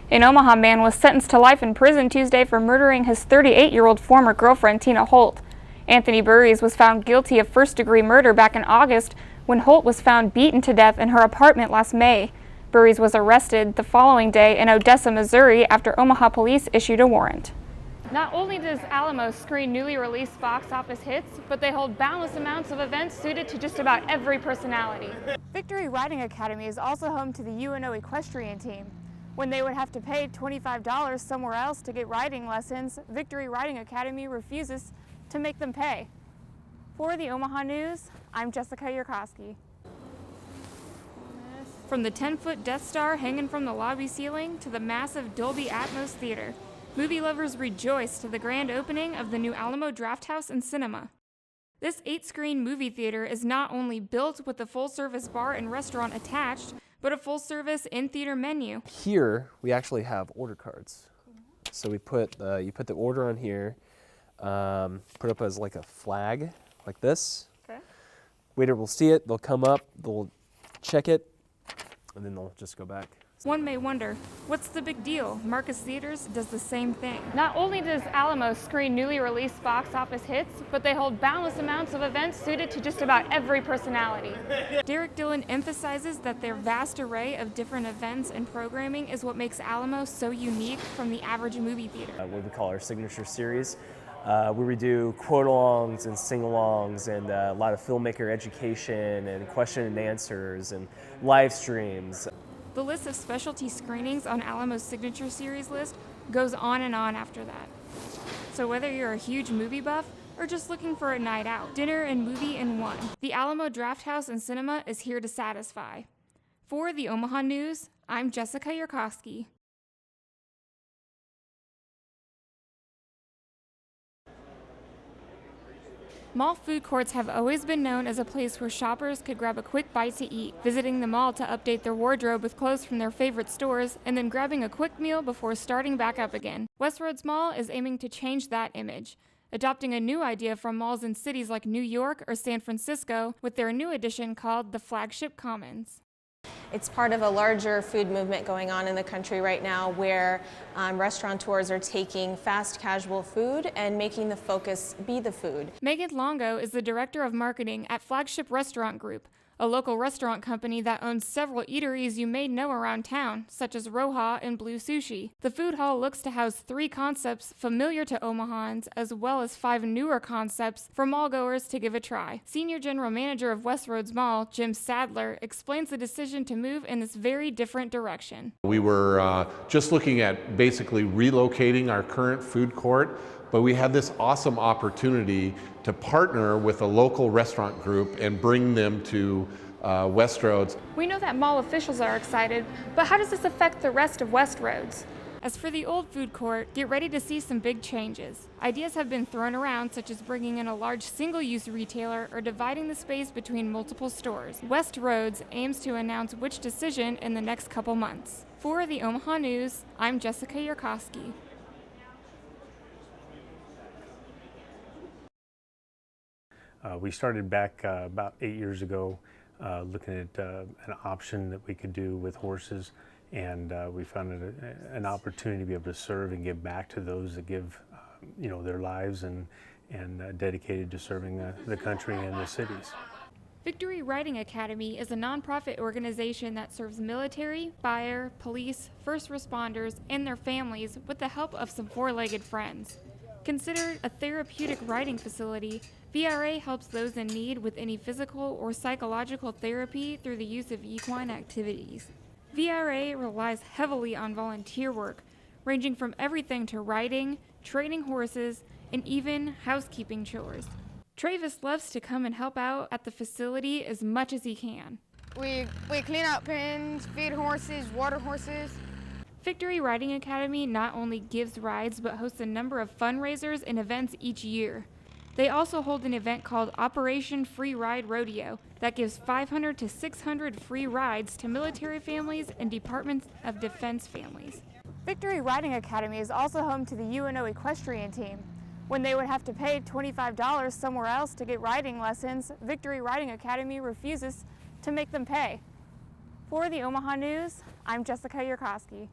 An Omaha man was sentenced to life in prison Tuesday for murdering his 38-year-old former girlfriend, Tina Holt. Anthony Burries was found guilty of first-degree murder back in August when Holt was found beaten to death in her apartment last May. Burries was arrested the following day in Odessa, Missouri after Omaha police issued a warrant. Not only does Alamo screen newly released box office hits, but they hold boundless amounts of events suited to just about every personality. Victory Riding Academy is also home to the UNO equestrian team. When they would have to pay $25 somewhere else to get riding lessons, Victory Riding Academy refuses to make them pay. For the Omaha News, I'm Jessica Yurkowski. From the 10-foot Death Star hanging from the lobby ceiling to the massive Dolby Atmos Theater, movie lovers rejoice to the grand opening of the new Alamo Drafthouse and Cinema. This 8-screen movie theater is not only built with a full-service bar and restaurant attached, but a full-service in-theater menu. Here, we actually have order cards. So we put, you put the order on here, put up as like a flag, like this. Okay. Waiter will see it, they'll come up, they'll check it, and then they'll just go back. One may wonder, what's the big deal? Marcus Theaters does the same thing. Not only does Alamo screen newly released box office hits, but they hold boundless amounts of events suited to just about every personality. Derek Dillon emphasizes that their vast array of different events and programming is what makes Alamo so unique from the average movie theater. What we call our signature series, where we do quote-alongs and sing-alongs and a lot of filmmaker education and question and answers and live streams. The list of specialty screenings on Alamo's signature series list goes on and on after that. So whether you're a huge movie buff or just looking for a night out, dinner and movie in one, the Alamo Drafthouse and Cinema is here to satisfy. For the Omaha News, I'm Jessica Yurkowski. Mall food courts have always been known as a place where shoppers could grab a quick bite to eat, visiting the mall to update their wardrobe with clothes from their favorite stores, and then grabbing a quick meal before starting back up again. Westroads Mall is aiming to change that image, adopting a new idea from malls in cities like New York or San Francisco with their new edition called the Flagship Commons. It's part of a larger food movement going on in the country right now where restaurateurs are taking fast casual food and making the focus be the food. Megan Longo is the director of marketing at Flagship Restaurant Group, a local restaurant company that owns several eateries you may know around town, such as Roja and Blue Sushi. The food hall looks to house 3 concepts familiar to Omahans, as well as 5 newer concepts for mall-goers to give a try. Senior General Manager of Westroads Mall, Jim Sadler, explains the decision to move in this very different direction. We were just looking at basically relocating our current food court, but we had this awesome opportunity to partner with a local restaurant group and bring them to Westroads. We know that mall officials are excited, but how does this affect the rest of Westroads? As for the old food court, get ready to see some big changes. Ideas have been thrown around, such as bringing in a large single-use retailer or dividing the space between multiple stores. Westroads aims to announce which decision in the next couple months. For the Omaha News, I'm Jessica Yurkowski. We started back about 8 years ago looking at an option that we could do with horses, and we found it an opportunity to be able to serve and give back to those that give their lives and dedicated to serving the country and the cities. Victory Riding Academy is a nonprofit organization that serves military, fire, police, first responders, and their families with the help of some four-legged friends. Considered a therapeutic riding facility, VRA helps those in need with any physical or psychological therapy through the use of equine activities. VRA relies heavily on volunteer work, ranging from everything to riding, training horses, and even housekeeping chores. Travis loves to come and help out at the facility as much as he can. We clean out pens, feed horses, water horses. Victory Riding Academy not only gives rides but hosts a number of fundraisers and events each year. They also hold an event called Operation Free Ride Rodeo that gives 500 to 600 free rides to military families and Department of Defense families. Victory Riding Academy is also home to the UNO equestrian team. When they would have to pay $25 somewhere else to get riding lessons, Victory Riding Academy refuses to make them pay. For the Omaha News, I'm Jessica Yurkowski.